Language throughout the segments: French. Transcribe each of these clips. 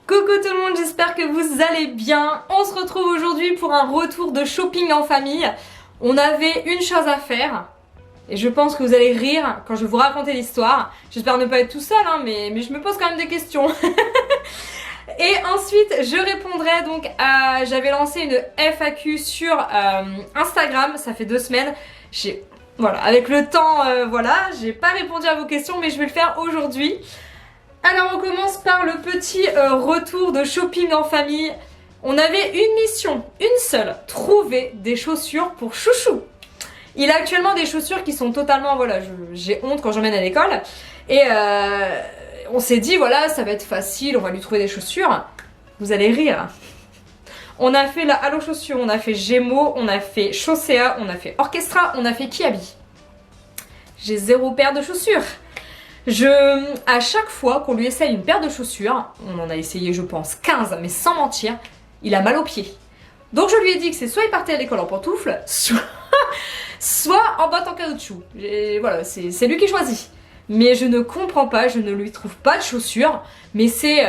Coucou tout le monde, j'espère que vous allez bien. On se retrouve aujourd'hui pour un retour de shopping en famille. On avait une chose à faire et je pense que vous allez rire quand je vais vous raconter l'histoire. J'espère ne pas être tout seul, hein, mais je me pose quand même des questions. Et ensuite, je répondrai donc à... J'avais lancé une FAQ sur Instagram, ça fait 2 semaines. Voilà, avec le temps, voilà, j'ai pas répondu à vos questions, mais je vais le faire aujourd'hui. Alors on commence par le petit retour de shopping en famille. On avait une mission, une seule, trouver des chaussures pour Chouchou. Il a actuellement des chaussures qui sont totalement, voilà, j'ai honte quand j'emmène à l'école. Et on s'est dit, voilà, ça va être facile, on va lui trouver des chaussures. Vous allez rire. On a fait la Halo chaussures, on a fait Gémeaux, on a fait Chaussea, on a fait Orchestra, on a fait Kiabi. J'ai 0 paire de chaussures. À chaque fois qu'on lui essaye une paire de chaussures, on en a essayé je pense 15, mais sans mentir, il a mal aux pieds. Donc je lui ai dit que c'est soit il partait à l'école en pantoufles, soit en bottes en caoutchouc. Voilà, c'est lui qui choisit. Mais je ne comprends pas, je ne lui trouve pas de chaussures, mais c'est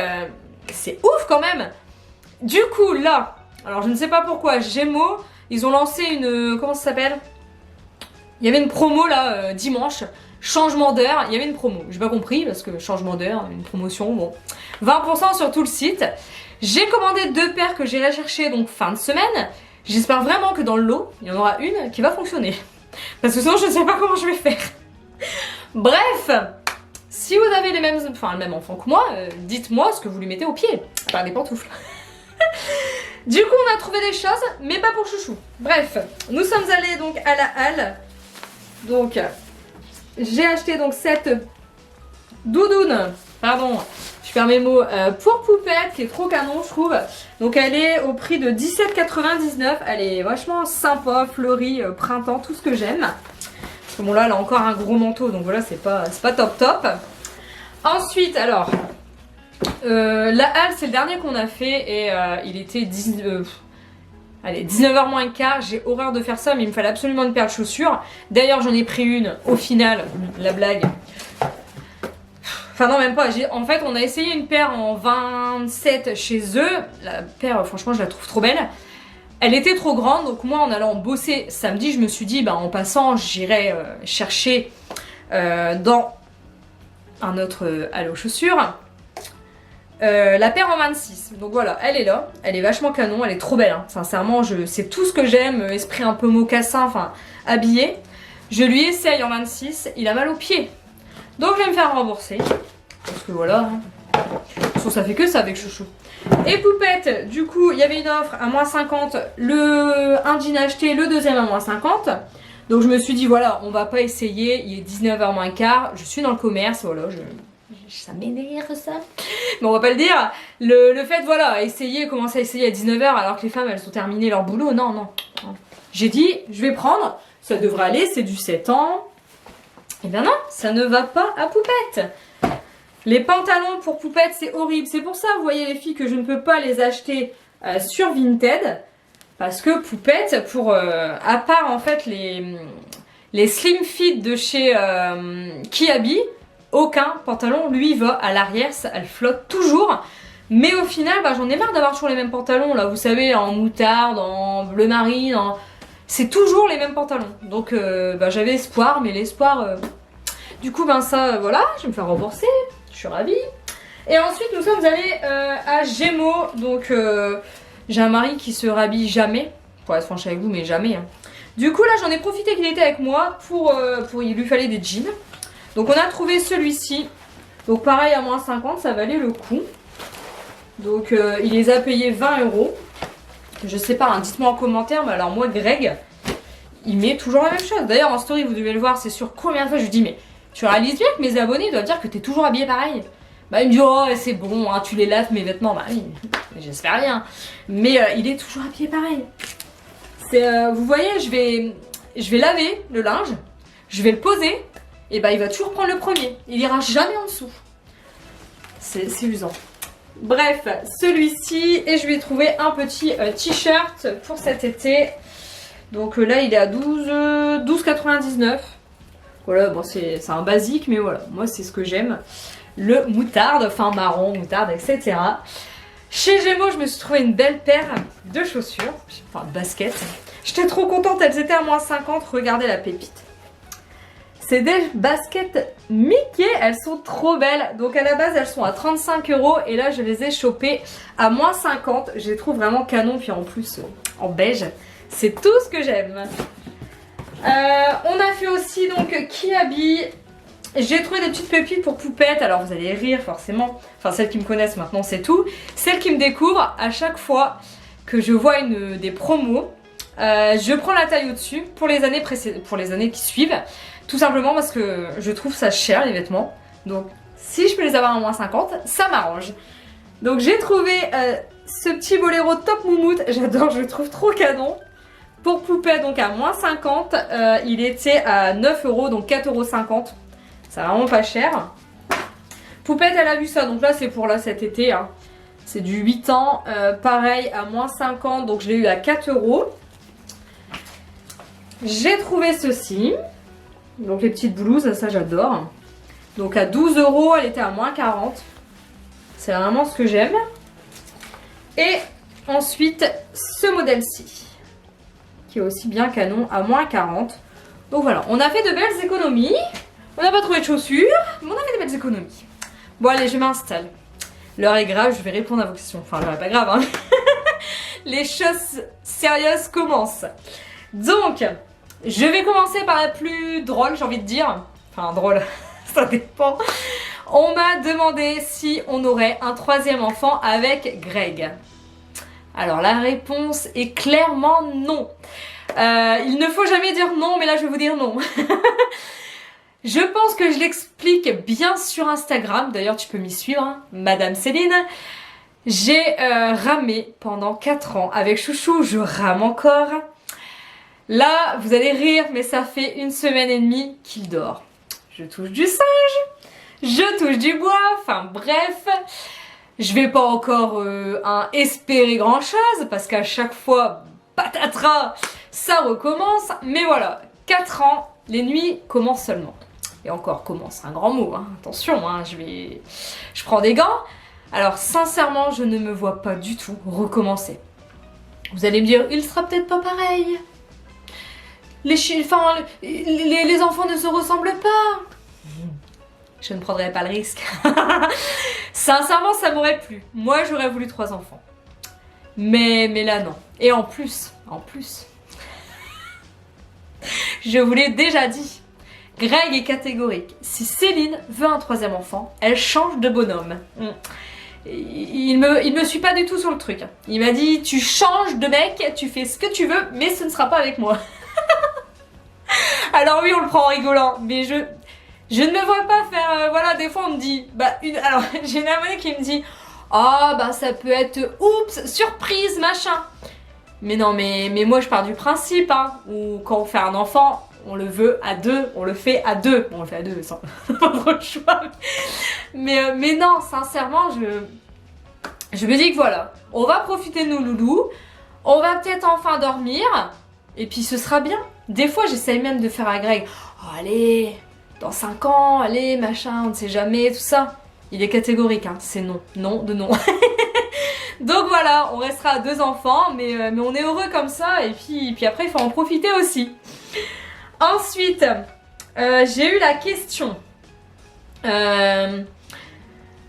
ouf quand même. Du coup là, alors je ne sais pas pourquoi, Gémeaux, ils ont lancé une... comment ça s'appelle? Il y avait une promo là, dimanche. Changement d'heure, il y avait une promo. J'ai pas compris parce que changement d'heure, une promotion, bon. 20% sur tout le site. J'ai commandé 2 paires que j'irai chercher donc fin de semaine. J'espère vraiment que dans le lot, il y en aura une qui va fonctionner. Parce que sinon je ne sais pas comment je vais faire. Bref, si vous avez le même enfant que moi, dites-moi ce que vous lui mettez au pied. Pas des pantoufles. Du coup on a trouvé des choses, mais pas pour Chouchou. Bref, nous sommes allés donc à la halle. Donc... j'ai acheté donc cette doudoune, pardon, je perds mes mots, pour Poupette qui est trop canon je trouve. Donc elle est au prix de 17,99 €, elle est vachement sympa, fleurie, printemps, tout ce que j'aime. Parce que bon là elle a encore un gros manteau donc voilà c'est pas top. Ensuite alors, la halle c'est le dernier qu'on a fait et il était 19h moins le quart, j'ai horreur de faire ça mais il me fallait absolument une paire de chaussures. D'ailleurs j'en ai pris une au final, la blague. Enfin non même pas, en fait on a essayé une paire en 27 chez eux. La paire franchement je la trouve trop belle. Elle était trop grande donc moi en allant bosser samedi je me suis dit bah en passant j'irai chercher dans un autre Halo chaussures. La paire en 26, donc voilà, elle est là, elle est vachement canon, elle est trop belle, hein. Sincèrement, c'est tout ce que j'aime, esprit un peu mocassin, enfin habillé. Je lui essaye en 26, il a mal aux pieds, donc je vais me faire rembourser, parce que voilà, hein. Ça fait que ça avec Chouchou. Et Poupette, du coup, il y avait une offre à moins 50, un jean acheté, le deuxième à moins 50. Donc je me suis dit, voilà, on va pas essayer, il est 19h moins quart, je suis dans le commerce, voilà, ça m'énerve ça. Mais on va pas le dire. Le fait, voilà, commencer à essayer à 19h alors que les femmes elles ont terminé leur boulot. Non. J'ai dit, je vais prendre. Ça devrait aller, c'est du 7 ans. Et bien non, ça ne va pas à Poupette. Les pantalons pour Poupette, c'est horrible. C'est pour ça, vous voyez les filles, que je ne peux pas les acheter sur Vinted. Parce que Poupette, à part en fait les slim fit de chez Kiabi, aucun pantalon lui va à l'arrière, elle flotte toujours. Mais au final, bah, j'en ai marre d'avoir toujours les mêmes pantalons. Là, vous savez, en moutarde, en bleu marine, c'est toujours les mêmes pantalons. Donc bah, j'avais espoir, mais l'espoir... Du coup, ben ça, voilà, je vais me faire rembourser. Je suis ravie. Et ensuite, nous sommes allés à Gémeaux. Donc j'ai un mari qui se rhabille jamais. Pour être franche avec vous, mais jamais. Hein. Du coup, là, j'en ai profité qu'il était avec moi il lui fallait des jeans. Donc on a trouvé celui-ci, donc pareil à moins 50, ça valait le coup. Donc il les a payés 20 €. Je sais pas, hein, dites-moi en commentaire, mais alors moi Greg, il met toujours la même chose. D'ailleurs en story vous devez le voir, c'est sur combien de fois je lui dis mais tu réalises bien que mes abonnés doivent dire que t'es toujours habillé pareil. Bah il me dit oh c'est bon, hein, tu les laves mes vêtements, bah oui, j'espère rien. Mais il est toujours habillé pareil. Vous voyez, je vais laver le linge, je vais le poser. Et bah il va toujours prendre le premier, il ira jamais en dessous. C'est usant. Bref, celui-ci, et je lui ai trouvé un petit t-shirt pour cet été. Donc là il est à 12,99 €. Voilà, bon c'est un basique, mais voilà, moi c'est ce que j'aime. Le moutarde, enfin marron, moutarde, etc. Chez Gémeaux, je me suis trouvé une belle paire de chaussures, enfin de baskets. J'étais trop contente, elles étaient à moins 50, regardez la pépite. C'est des baskets Mickey, elles sont trop belles. Donc à la base, elles sont à 35 € et là, je les ai chopées à moins 50. Je les trouve vraiment canon, puis en plus, en beige. C'est tout ce que j'aime. On a fait aussi donc Kiabi. J'ai trouvé des petites pépites pour Poupette. Alors vous allez rire forcément. Enfin celles qui me connaissent maintenant c'est tout. Celles qui me découvrent, à chaque fois que je vois des promos, je prends la taille au-dessus pour les années qui suivent. Tout simplement parce que je trouve ça cher les vêtements. Donc si je peux les avoir à moins 50, ça m'arrange. Donc j'ai trouvé ce petit boléro top moumoute. J'adore, je le trouve trop canon. Pour Poupette donc à moins 50, il était à 9 €, donc 4,50 €. C'est vraiment pas cher. Poupette elle a vu ça, donc là c'est pour là cet été. Hein. C'est du 8 ans, pareil à moins 50, donc je l'ai eu à 4 €. J'ai trouvé ceci. Donc les petites blouses, ça j'adore. Donc à 12 €, elle était à moins 40. C'est vraiment ce que j'aime. Et ensuite, ce modèle-ci, qui est aussi bien canon, à moins 40. Donc voilà, on a fait de belles économies. On n'a pas trouvé de chaussures, mais on a fait de belles économies. Bon allez, je m'installe. L'heure est grave, je vais répondre à vos questions. Enfin, l'heure est pas grave, hein. Les choses sérieuses commencent. Donc, je vais commencer par la plus drôle, j'ai envie de dire. Enfin, drôle, ça dépend. On m'a demandé si on aurait un troisième enfant avec Greg. Alors, la réponse est clairement non. Il ne faut jamais dire non, mais là, je vais vous dire non. Je pense que je l'explique bien sur Instagram. D'ailleurs, tu peux m'y suivre, hein, Madame Céline. J'ai ramé pendant 4 ans avec Chouchou. Je rame encore. Là, vous allez rire, mais ça fait 1 semaine et demie qu'il dort. Je touche du singe, je touche du bois, enfin bref. Je vais pas encore espérer grand chose, parce qu'à chaque fois, patatras, ça recommence. Mais voilà, 4 ans, les nuits commencent seulement. Et encore, commence, c'est un grand mot, hein. Attention, hein, je prends des gants. Alors sincèrement, je ne me vois pas du tout recommencer. Vous allez me dire, il sera peut-être pas pareil. Les enfants ne se ressemblent pas. Je ne prendrai pas le risque. Sincèrement, ça m'aurait plu. Moi, j'aurais voulu 3 enfants. Mais là, non. Et en plus, je vous l'ai déjà dit, Greg est catégorique. Si Céline veut un 3e enfant, elle change de bonhomme. Il me suit pas du tout sur le truc. Il m'a dit, tu changes de mec, tu fais ce que tu veux, mais ce ne sera pas avec moi. Alors oui, on le prend en rigolant, mais je ne me vois pas faire... voilà, des fois on me dit... alors, j'ai une amie qui me dit... Ah, bah ça peut être... Oups, surprise, machin. Mais non, mais moi je pars du principe, hein, où quand on fait un enfant, on le veut à 2, on le fait à 2. Bon, on le fait à 2, sans pas trop de choix. Mais non, sincèrement, je me dis que voilà, on va profiter de nos loulous, on va peut-être enfin dormir, et puis ce sera bien. Des fois, j'essaye même de faire à Greg, oh, allez, dans 5 ans, allez, machin, on ne sait jamais, tout ça. Il est catégorique, hein, c'est non, non de non. Donc voilà, on restera à 2 enfants, mais on est heureux comme ça, et puis après, il faut en profiter aussi. Ensuite, j'ai eu la question,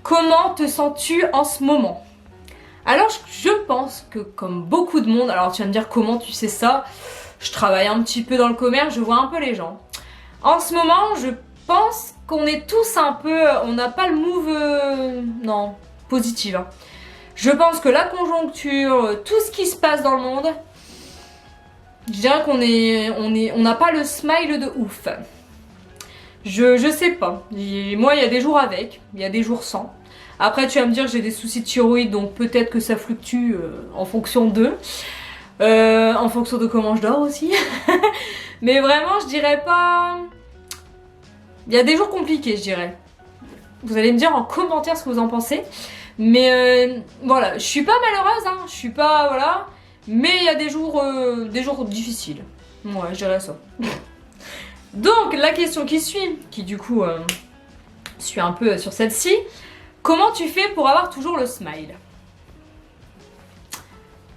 comment te sens-tu en ce moment? Alors, je pense que comme beaucoup de monde, alors tu vas me dire comment tu sais ça? Je travaille un petit peu dans le commerce, je vois un peu les gens. En ce moment, je pense qu'on est tous un peu... On n'a pas le move... non, positif. Hein. Je pense que la conjoncture, tout ce qui se passe dans le monde, je dirais on n'a pas le smile de ouf. Je sais pas. Moi, il y a des jours avec, il y a des jours sans. Après, tu vas me dire que j'ai des soucis de thyroïde, donc peut-être que ça fluctue en fonction d'eux. En fonction de comment je dors aussi. Mais vraiment, je dirais pas... Il y a des jours compliqués, je dirais. Vous allez me dire en commentaire ce que vous en pensez. Mais voilà, je suis pas malheureuse, hein. Je suis pas... Voilà. Mais il y a des jours difficiles. Ouais, je dirais ça. Donc, la question qui suit, qui du coup suit un peu sur celle-ci. Comment tu fais pour avoir toujours le smile?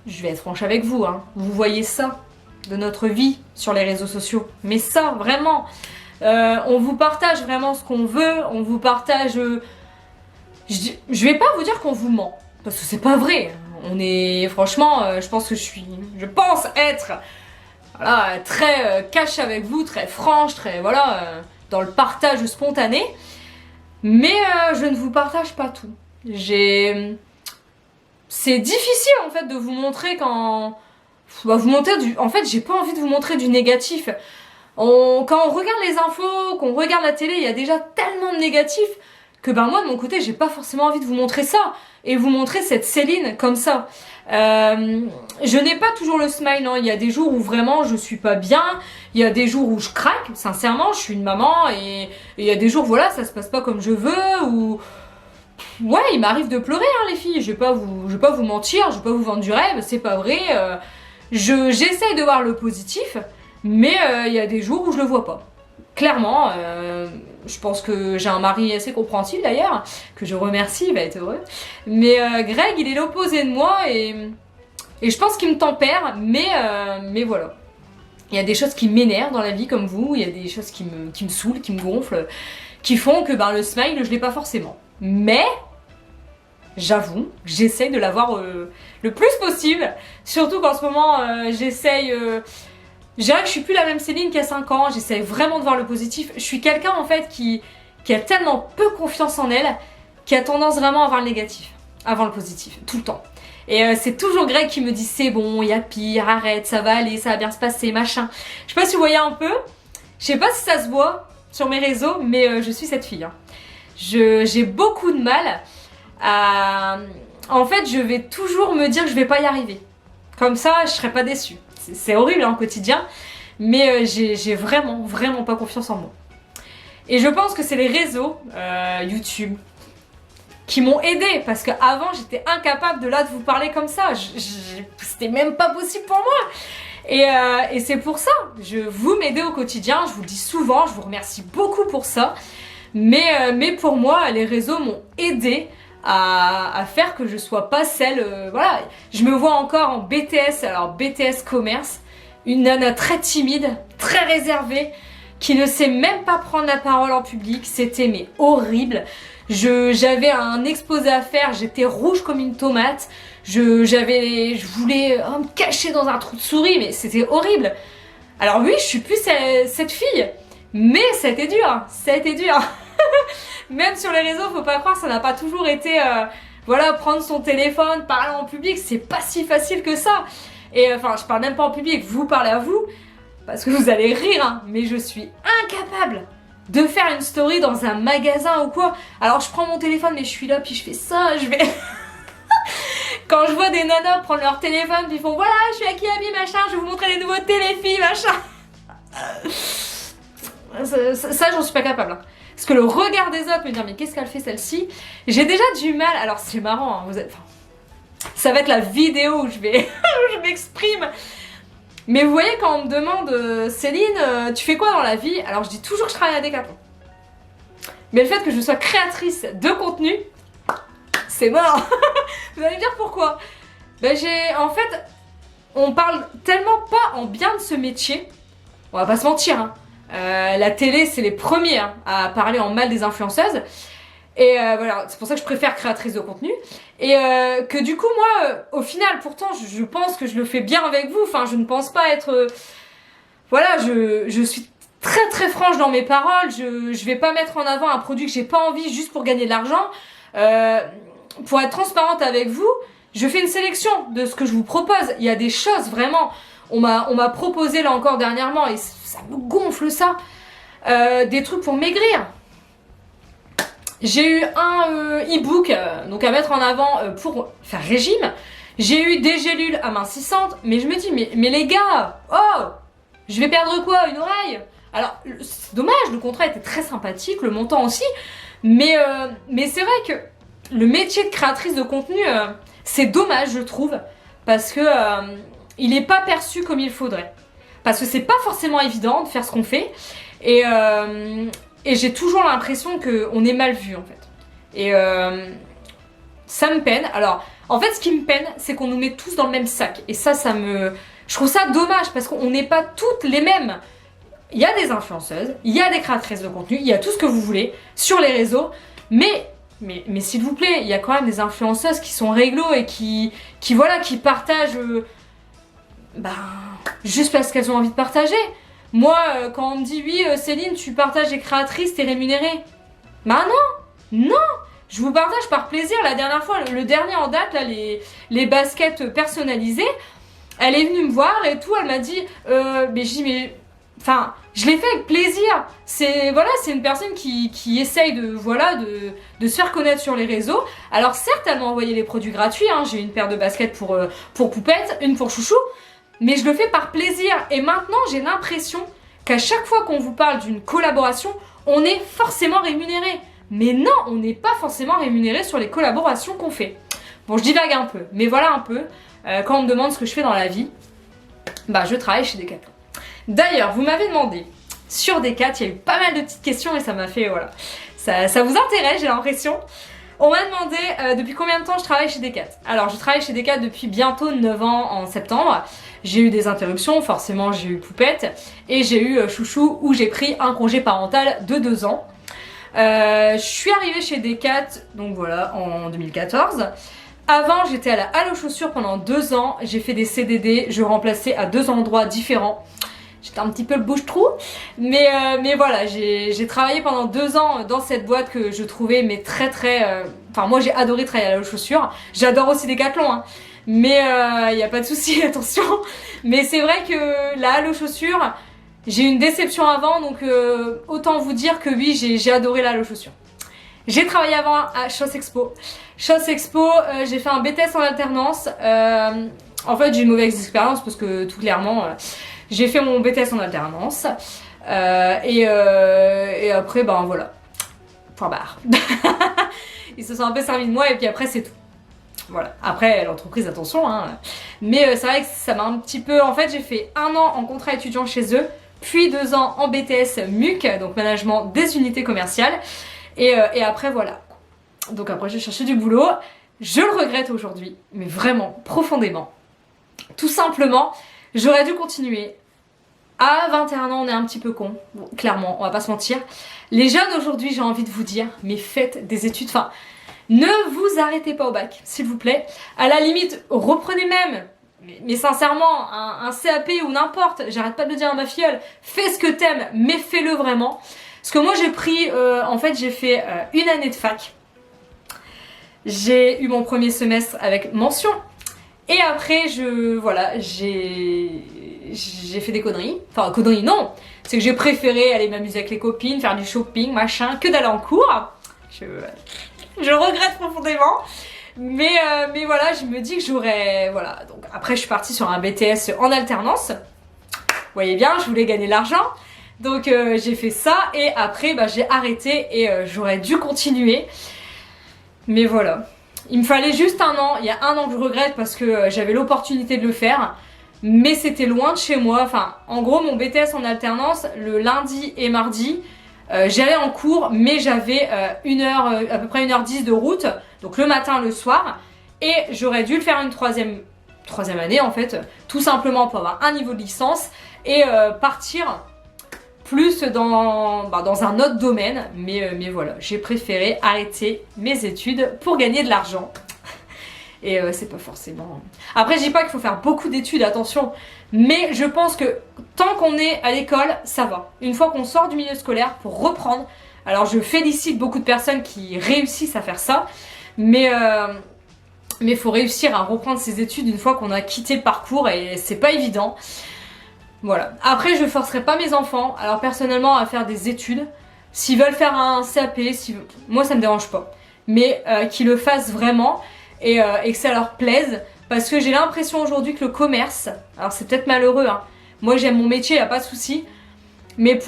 je vais être franche avec vous, hein, vous voyez ça de notre vie sur les réseaux sociaux. Mais ça, vraiment, on vous partage vraiment ce qu'on veut, on vous partage... je vais pas vous dire qu'on vous ment, parce que c'est pas vrai. On est, franchement, je pense être voilà, très cash avec vous, très franche, très, voilà, dans le partage spontané. Mais je ne vous partage pas tout. C'est difficile en fait de vous montrer quand... En fait, j'ai pas envie de vous montrer du négatif. Quand on regarde les infos, qu'on regarde la télé, il y a déjà tellement de négatifs que moi de mon côté, j'ai pas forcément envie de vous montrer ça et vous montrer cette Céline comme ça. Je n'ai pas toujours le smile, hein. Il y a des jours où vraiment je suis pas bien, il y a des jours où je craque, sincèrement, je suis une maman et il y a des jours, voilà, ça se passe pas comme je veux ou... Ouais, il m'arrive de pleurer, hein, les filles, je vais pas vous mentir, je vais pas vous vendre du rêve, c'est pas vrai. J'essaye de voir le positif, mais il y a des jours où je le vois pas. Clairement, je pense que j'ai un mari assez compréhensif d'ailleurs, que je remercie, il va être heureux. Mais Greg, il est l'opposé de moi et je pense qu'il me tempère, mais voilà. Il y a des choses qui m'énervent dans la vie comme vous, il y a des choses qui me saoulent, qui me gonflent, qui font que le smile, je l'ai pas forcément. Mais j'avoue, j'essaye de l'avoir le plus possible, surtout qu'en ce moment, j'essaye... Je dirais que je suis plus la même Céline qu'il y a 5 ans, j'essaie vraiment de voir le positif. Je suis quelqu'un en fait qui a tellement peu confiance en elle, qui a tendance vraiment à voir le négatif avant le positif, tout le temps. Et c'est toujours Greg qui me dit c'est bon, il y a pire, arrête, ça va aller, ça va bien se passer, machin. Je sais pas si vous voyez un peu, je sais pas si ça se voit sur mes réseaux, mais je suis cette fille. Hein. J'ai beaucoup de mal à... En fait, je vais toujours me dire que je vais pas y arriver. Comme ça, je serai pas déçue. C'est horrible hein, au quotidien, mais j'ai vraiment pas confiance en moi. Et je pense que c'est les réseaux, YouTube, qui m'ont aidée, parce qu'avant j'étais incapable de vous parler comme ça, c'était même pas possible pour moi. Et c'est pour ça, vous m'aidez au quotidien, je vous le dis souvent, je vous remercie beaucoup pour ça, mais pour moi, les réseaux m'ont aidée à faire que je sois pas celle... voilà, je me vois encore en BTS, alors BTS commerce, une nana très timide, très réservée, qui ne sait même pas prendre la parole en public, c'était horrible. J'avais un exposé à faire, j'étais rouge comme une tomate, je voulais me cacher dans un trou de souris, mais c'était horrible. Alors oui, je suis plus cette fille, mais ça a été dur, ça a été dur. Même sur les réseaux, faut pas croire, ça n'a pas toujours été... voilà, prendre son téléphone, parler en public, c'est pas si facile que ça. Et enfin, je parle même pas en public, vous parlez à vous, parce que vous allez rire, hein, mais je suis incapable de faire une story dans un magasin ou quoi. Alors je prends mon téléphone, mais je suis là, puis je fais ça, je vais... Quand je vois des nanas prendre leur téléphone, puis ils font voilà, je suis à Kiabi, machin, je vais vous montrer les nouveautés, les filles, machin. Ça j'en suis pas capable. Hein. Parce que le regard des autres me dire mais qu'est-ce qu'elle fait celle-ci, j'ai déjà du mal. Alors c'est marrant, hein, ça va être la vidéo où je m'exprime. Mais vous voyez quand on me demande Céline, tu fais quoi dans la vie? Alors je dis toujours que je travaille à Decathlon. Mais le fait que je sois créatrice de contenu, c'est mort. Vous allez me dire pourquoi? En fait, on parle tellement pas en bien de ce métier. On va pas se mentir, hein. La télé, c'est les premiers hein, à parler en mal des influenceuses. Et voilà, c'est pour ça que je préfère créatrice de contenu. Et que du coup, moi, au final, pourtant, je pense que je le fais bien avec vous. Enfin, je ne pense pas être... voilà, je suis très très franche dans mes paroles. Je vais pas mettre en avant un produit que j'ai pas envie juste pour gagner de l'argent. Pour être transparente avec vous, je fais une sélection de ce que je vous propose. Il y a des choses, vraiment... On m'a proposé là encore dernièrement, et ça me gonfle ça, des trucs pour maigrir. J'ai eu un e-book donc à mettre en avant pour faire régime. J'ai eu des gélules amincissantes, mais je me dis, mais les gars, oh, je vais perdre quoi? Une oreille? Alors, c'est dommage, le contrat était très sympathique, le montant aussi, mais c'est vrai que le métier de créatrice de contenu, c'est dommage, je trouve, parce que il n'est pas perçu comme il faudrait. Parce que c'est pas forcément évident de faire ce qu'on fait, et j'ai toujours l'impression qu'on est mal vu en fait. Ça me peine. Alors, en fait, ce qui me peine, c'est qu'on nous met tous dans le même sac. Et ça je trouve ça dommage parce qu'on n'est pas toutes les mêmes. Il y a des influenceuses, il y a des créatrices de contenu, il y a tout ce que vous voulez sur les réseaux, mais s'il vous plaît, il y a quand même des influenceuses qui sont réglo et qui partagent juste parce qu'elles ont envie de partager. Moi, quand on me dit oui, Céline, tu partages les créatrices, t'es rémunérée. Bah non, je vous partage par plaisir. La dernière fois, le dernier en date, là, les baskets personnalisées, elle est venue me voir et tout, elle m'a dit, enfin, je l'ai fait avec plaisir. C'est une personne qui essaye de se faire connaître sur les réseaux. Alors certes, elle m'a envoyé les produits gratuits. Hein. J'ai une paire de baskets pour Poupette, une pour Chouchou, mais je le fais par plaisir. Et maintenant, j'ai l'impression qu'à chaque fois qu'on vous parle d'une collaboration, on est forcément rémunéré. Mais non, on n'est pas forcément rémunéré sur les collaborations qu'on fait. Bon, je divague un peu, mais voilà un peu. Quand on me demande ce que je fais dans la vie, je travaille chez Decathlon. D'ailleurs, vous m'avez demandé sur Decat, il y a eu pas mal de petites questions et ça m'a fait, voilà. Ça vous intéresse, j'ai l'impression. On m'a demandé depuis combien de temps je travaille chez Decat. Alors, je travaille chez Decat depuis bientôt 9 ans en septembre. J'ai eu des interruptions, forcément j'ai eu Poupette. Et j'ai eu Chouchou où j'ai pris un congé parental de 2 ans. Je suis arrivée chez Decat, donc voilà, en 2014. Avant, j'étais à la Halle aux chaussures pendant 2 ans. J'ai fait des CDD, je remplaçais à 2 endroits différents. J'étais un petit peu le bouche-trou, mais voilà, j'ai travaillé pendant 2 ans dans cette boîte que je trouvais très Enfin, moi j'ai adoré travailler à la Halle aux chaussures. J'adore aussi Decathlon, hein. Mais y a pas de souci, attention. Mais c'est vrai que la Halle aux chaussures, j'ai eu une déception avant, donc autant vous dire que oui, j'ai adoré la Halle aux chaussures. J'ai travaillé avant à Chausse Expo. Chausse Expo, j'ai fait un BTS en alternance. En fait, j'ai une mauvaise expérience parce que tout clairement, j'ai fait mon BTS en alternance. Et après, voilà. Point barre. Ils se sont un peu servis de moi et puis après, c'est tout. Voilà. Après, l'entreprise, attention, hein. Mais c'est vrai que ça m'a un petit peu... En fait, j'ai fait 1 an en contrat étudiant chez eux, puis 2 ans en BTS MUC, donc management des unités commerciales. Et après, voilà. Donc après, j'ai cherché du boulot. Je le regrette aujourd'hui, mais vraiment, profondément. Tout simplement, j'aurais dû continuer. À 21 ans, on est un petit peu con, bon, clairement, on va pas se mentir. Les jeunes aujourd'hui, j'ai envie de vous dire, mais faites des études, enfin, ne vous arrêtez pas au bac, s'il vous plaît. À la limite, reprenez même, mais sincèrement, un CAP ou n'importe, j'arrête pas de le dire à ma filleule, fais ce que t'aimes, mais fais-le vraiment. Parce que moi j'ai pris, en fait j'ai fait 1 année de fac. J'ai eu mon premier semestre avec mention. Et après j'ai fait des conneries. Enfin conneries non, c'est que j'ai préféré aller m'amuser avec les copines, faire du shopping, machin, que d'aller en cours. Je regrette profondément. Mais voilà, je me dis que j'aurais... Voilà, donc après je suis partie sur un BTS en alternance. Vous voyez bien, je voulais gagner de l'argent. Donc j'ai fait ça et après j'ai arrêté et j'aurais dû continuer. Mais voilà. Il me fallait juste 1 an. Il y a 1 an que je regrette parce que j'avais l'opportunité de le faire. Mais c'était loin de chez moi. Enfin, en gros, mon BTS en alternance, le lundi et mardi, j'allais en cours, mais j'avais à peu près 1h10 de route. Donc le matin, le soir. Et j'aurais dû le faire une troisième année en fait. Tout simplement pour avoir un niveau de licence et partir plus dans un autre domaine, mais voilà, j'ai préféré arrêter mes études pour gagner de l'argent. Et c'est pas forcément... Après, je dis pas qu'il faut faire beaucoup d'études, attention, mais je pense que tant qu'on est à l'école, ça va. Une fois qu'on sort du milieu scolaire, pour reprendre, alors je félicite beaucoup de personnes qui réussissent à faire ça, mais faut réussir à reprendre ses études une fois qu'on a quitté le parcours et c'est pas évident. Voilà. Après, je forcerai pas mes enfants, alors personnellement, à faire des études. S'ils veulent faire un CAP, moi ça me dérange pas. Mais qu'ils le fassent vraiment et que ça leur plaise. Parce que j'ai l'impression aujourd'hui que le commerce, alors c'est peut-être malheureux, hein. Moi j'aime mon métier, y a pas de souci. Mais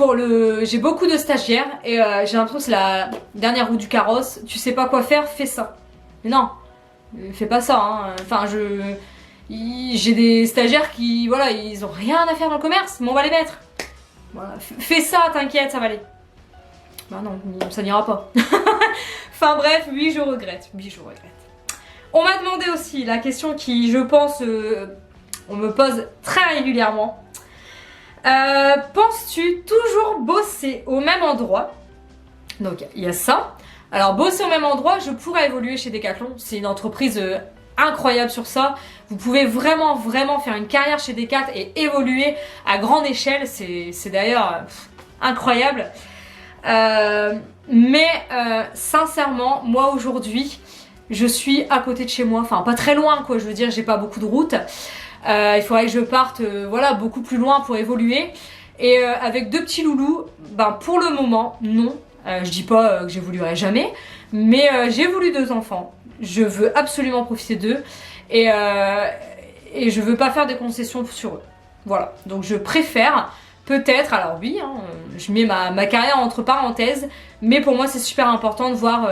j'ai beaucoup de stagiaires et j'ai l'impression que c'est la dernière roue du carrosse. Tu sais pas quoi faire, fais ça. Mais non, fais pas ça, hein. Enfin, j'ai des stagiaires qui, voilà, ils ont rien à faire dans le commerce, mais on va les mettre. Voilà. Fais ça, t'inquiète, ça va aller. Bah non, ça n'ira pas. Enfin bref, oui, je regrette. On m'a demandé aussi la question qui, je pense, on me pose très régulièrement. Penses-tu toujours bosser au même endroit? Donc il y a ça. Alors bosser au même endroit, je pourrais évoluer chez Decathlon. C'est une entreprise incroyable sur ça. Vous pouvez vraiment faire une carrière chez Decathlon et évoluer à grande échelle. C'est d'ailleurs incroyable. Mais sincèrement, moi aujourd'hui, je suis à côté de chez moi. Enfin pas très loin quoi, je veux dire, j'ai pas beaucoup de route. Il faudrait que je parte voilà, beaucoup plus loin pour évoluer. Et avec 2 petits loulous, ben pour le moment, non. Je dis pas que j'évoluerai jamais, mais j'ai voulu 2 enfants. Je veux absolument profiter d'eux et je veux pas faire des concessions sur eux. Voilà, donc je préfère peut-être, alors oui, hein, je mets ma carrière entre parenthèses, mais pour moi c'est super important de voir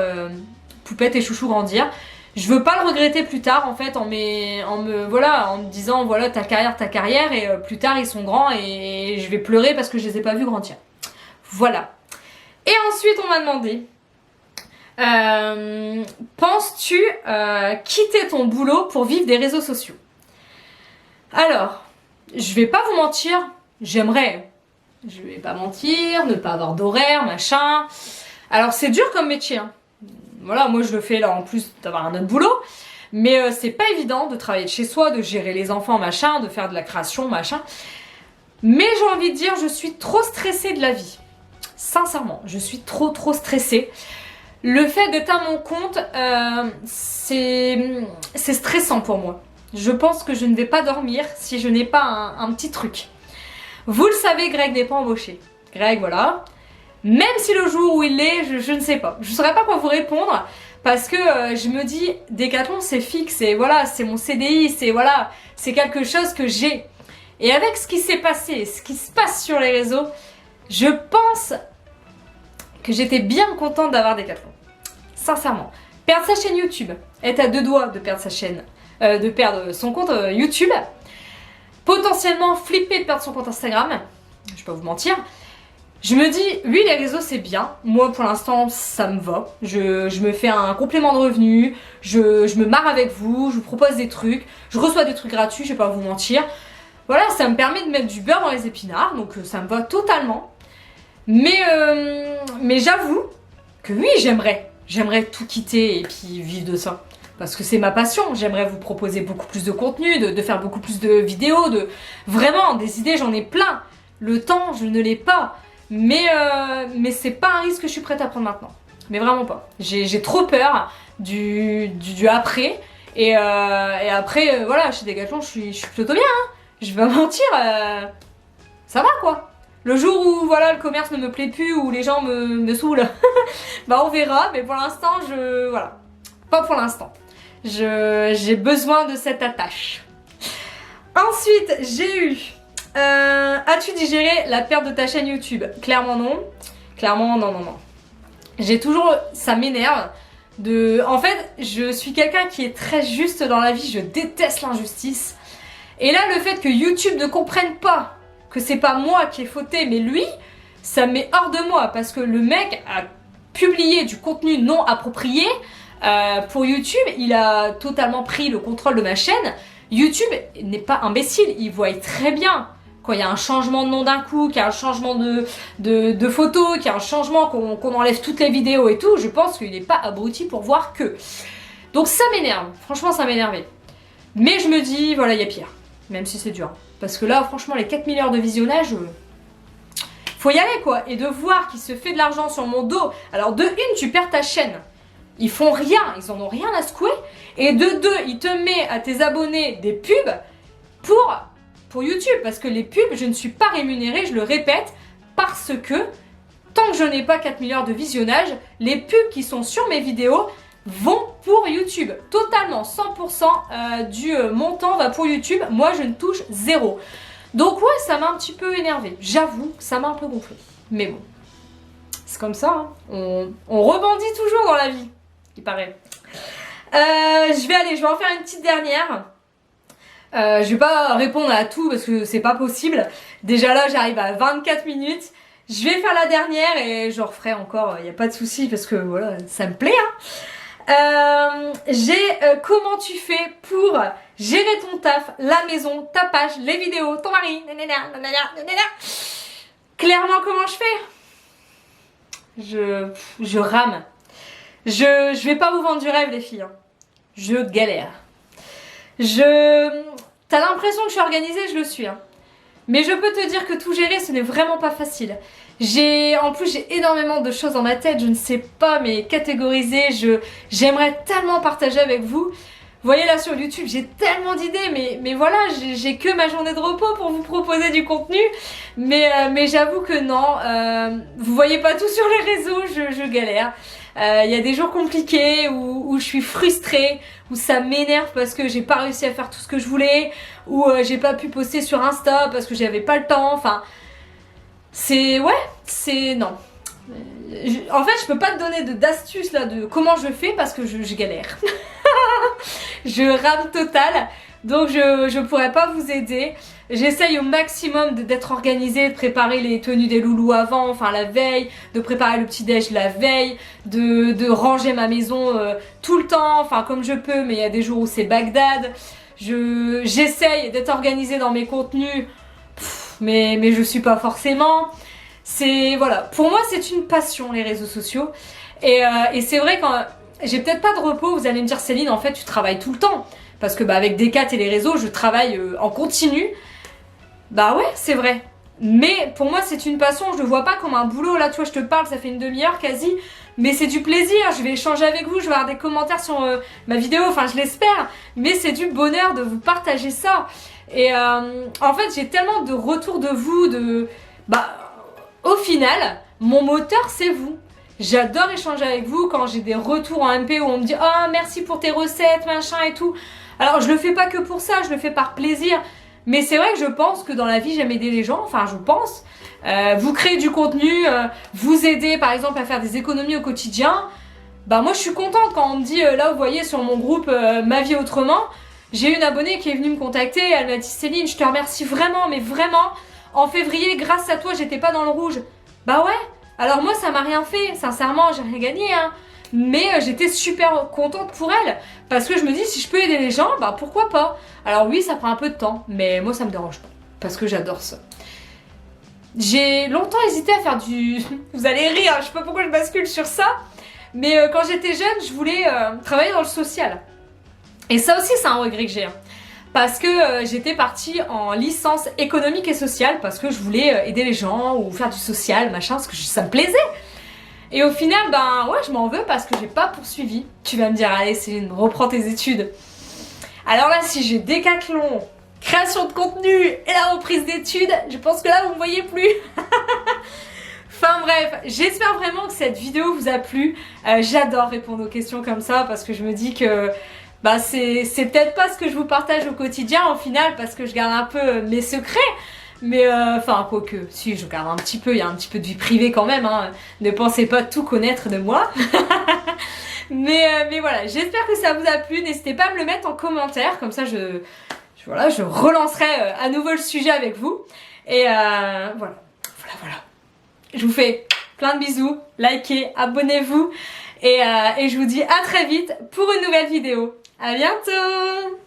Poupette et Chouchou grandir. Je veux pas le regretter plus tard en fait en me disant voilà ta carrière et plus tard ils sont grands et je vais pleurer parce que je les ai pas vus grandir. Voilà. Et ensuite on m'a demandé penses-tu quitter ton boulot pour vivre des réseaux sociaux? Alors, je vais pas vous mentir, j'aimerais. Je vais pas mentir, ne pas avoir d'horaire, machin. Alors c'est dur comme métier, hein. Voilà, moi je le fais là en plus d'avoir un autre boulot. Mais c'est pas évident de travailler de chez soi, de gérer les enfants, machin, de faire de la création, machin. Mais j'ai envie de dire, je suis trop stressée de la vie. Sincèrement, je suis trop stressée. Le fait d'être à mon compte, c'est stressant pour moi. Je pense que je ne vais pas dormir si je n'ai pas un petit truc. Vous le savez, Greg n'est pas embauché. Greg, voilà. Même si le jour où il l'est, je ne sais pas. Je ne saurais pas quoi vous répondre parce que je me dis, Decathlon c'est fixe et voilà, c'est mon CDI, c'est quelque chose que j'ai. Et avec ce qui s'est passé, ce qui se passe sur les réseaux, je pense que j'étais bien contente d'avoir Decathlon. Sincèrement. Perdre sa chaîne YouTube, être à 2 doigts de perdre sa chaîne, de perdre son compte YouTube, potentiellement flipper de perdre son compte Instagram, je vais pas vous mentir. Je me dis, oui les réseaux c'est bien, moi pour l'instant ça me va, je me fais un complément de revenu, je me marre avec vous, je vous propose des trucs, je reçois des trucs gratuits, je vais pas vous mentir. Voilà, ça me permet de mettre du beurre dans les épinards, donc ça me va totalement. Mais j'avoue que oui, j'aimerais tout quitter et puis vivre de ça. Parce que c'est ma passion, j'aimerais vous proposer beaucoup plus de contenu, de faire beaucoup plus de vidéos, vraiment, des idées, j'en ai plein. Le temps, je ne l'ai pas. Mais c'est pas un risque que je suis prête à prendre maintenant. Mais vraiment pas. J'ai trop peur du après. Et après, voilà, chez Decathlon, je suis plutôt bien. Hein. Je vais pas mentir, ça va quoi. Le jour où voilà le commerce ne me plaît plus, où les gens me saoulent, bah on verra. Mais pour l'instant, voilà, pas pour l'instant. J'ai besoin de cette attache. Ensuite, j'ai eu. As-tu digéré la perte de ta chaîne YouTube? Clairement non. Clairement non. J'ai toujours, ça m'énerve. En fait, je suis quelqu'un qui est très juste dans la vie. Je déteste l'injustice. Et là, le fait que YouTube ne comprenne pas que c'est pas moi qui ai fauté, mais lui, ça me met hors de moi parce que le mec a publié du contenu non approprié pour YouTube. Il a totalement pris le contrôle de ma chaîne. YouTube n'est pas imbécile, il voit très bien quand il y a un changement de nom d'un coup, qu'il y a un changement de photo, qu'il y a un changement, qu'on enlève toutes les vidéos et tout. Je pense qu'il n'est pas abruti pour voir que. Donc ça m'énerve, franchement ça m'énervait. Mais je me dis, voilà, il y a pire. Même si c'est dur. Parce que là, franchement, les 4 000 heures de visionnage, faut y aller quoi. Et de voir qu'il se fait de l'argent sur mon dos. Alors de une, tu perds ta chaîne. Ils font rien, ils en ont rien à secouer. Et de deux, il te met à tes abonnés des pubs pour YouTube. Parce que les pubs, je ne suis pas rémunérée, je le répète. Parce que tant que je n'ai pas 4 000 heures de visionnage, les pubs qui sont sur mes vidéos vont pour YouTube. Totalement, 100% du montant va pour YouTube. Moi, je ne touche 0. Donc ouais, ça m'a un petit peu énervé. J'avoue, ça m'a un peu gonflé. Mais bon, c'est comme ça. Hein. On rebondit toujours dans la vie, il paraît. Je vais en faire une petite dernière. Je vais pas répondre à tout parce que c'est pas possible. Déjà là, j'arrive à 24 minutes. Je vais faire la dernière et je referai encore, il n'y a pas de souci parce que voilà, ça me plaît. Hein. Comment tu fais pour gérer ton taf, la maison, ta page, les vidéos, ton mari, nanana, nanana, nanana. Clairement, comment je fais? Je rame. Je vais pas vous vendre du rêve, les filles. Hein. Je galère. T'as l'impression que je suis organisée, je le suis. Hein. Mais je peux te dire que tout gérer, ce n'est vraiment pas facile. En plus, j'ai énormément de choses dans ma tête, je ne sais pas, mais catégoriser, j'aimerais tellement partager avec vous. Vous voyez là sur YouTube, j'ai tellement d'idées, mais voilà, j'ai que ma journée de repos pour vous proposer du contenu. Mais j'avoue que non, vous voyez pas tout sur les réseaux, je galère. Il y a des jours compliqués où je suis frustrée, où ça m'énerve parce que j'ai pas réussi à faire tout ce que je voulais, où j'ai pas pu poster sur Insta parce que j'avais pas le temps, enfin... non. En fait, je peux pas te donner d'astuces là de comment je fais parce que je galère. Je rame total, donc je pourrais pas vous aider. J'essaye au maximum d'être organisée, de préparer les tenues des loulous avant, enfin la veille, de préparer le petit-déj la veille, de ranger ma maison tout le temps, enfin comme je peux, mais il y a des jours où c'est Bagdad. J'essaye d'être organisée dans mes contenus, mais je suis pas forcément. Voilà, pour moi c'est une passion les réseaux sociaux. Et c'est vrai quand j'ai peut-être pas de repos, vous allez me dire Céline, en fait tu travailles tout le temps. Parce que avec Decat et les réseaux, je travaille en continu. Bah ouais, c'est vrai. Mais pour moi, c'est une passion. Je le vois pas comme un boulot. Là, tu vois, je te parle, ça fait une demi-heure quasi. Mais c'est du plaisir. Je vais échanger avec vous. Je vais avoir des commentaires sur ma vidéo. Enfin, je l'espère. Mais c'est du bonheur de vous partager ça. Et en fait, j'ai tellement de retours de vous. Au final, mon moteur, c'est vous. J'adore échanger avec vous quand j'ai des retours en MP où on me dit « Oh, merci pour tes recettes, machin et tout ». Alors, je le fais pas que pour ça, je le fais par plaisir. Mais c'est vrai que je pense que dans la vie, j'aime aider les gens. Enfin, je pense. Vous créez du contenu, vous aider par exemple à faire des économies au quotidien. Bah moi, je suis contente quand on me dit, là, vous voyez, sur mon groupe Ma Vie Autrement, j'ai une abonnée qui est venue me contacter. Elle m'a dit, Céline, je te remercie vraiment, mais vraiment. En février, grâce à toi, j'étais pas dans le rouge. Bah ouais. Alors moi, ça m'a rien fait. Sincèrement, j'ai rien gagné, hein. Mais j'étais super contente pour elle parce que je me dis si je peux aider les gens, bah pourquoi pas. Alors oui, ça prend un peu de temps, mais moi ça me dérange pas parce que j'adore ça. J'ai longtemps hésité à faire du... Vous allez rire, je sais pas pourquoi je bascule sur ça, mais quand j'étais jeune, je voulais travailler dans le social. Et ça aussi, c'est un regret que j'ai. Hein. Parce que j'étais partie en licence économique et sociale parce que je voulais aider les gens ou faire du social, machin, parce que ça me plaisait. Et au final, ben ouais, je m'en veux parce que j'ai pas poursuivi. Tu vas me dire, allez Céline, reprends tes études. Alors là, si j'ai Décathlon, création de contenu et la reprise d'études, je pense que là, vous me voyez plus. Enfin bref, j'espère vraiment que cette vidéo vous a plu. J'adore répondre aux questions comme ça parce que je me dis que bah, c'est peut-être pas ce que je vous partage au quotidien au final parce que je garde un peu mes secrets. Mais enfin, quoique, si je regarde un petit peu, il y a un petit peu de vie privée quand même, hein. Ne pensez pas tout connaître de moi. mais voilà, j'espère que ça vous a plu. N'hésitez pas à me le mettre en commentaire, comme ça je relancerai à nouveau le sujet avec vous. Et voilà. Je vous fais plein de bisous, likez, abonnez-vous. Et je vous dis à très vite pour une nouvelle vidéo. À bientôt!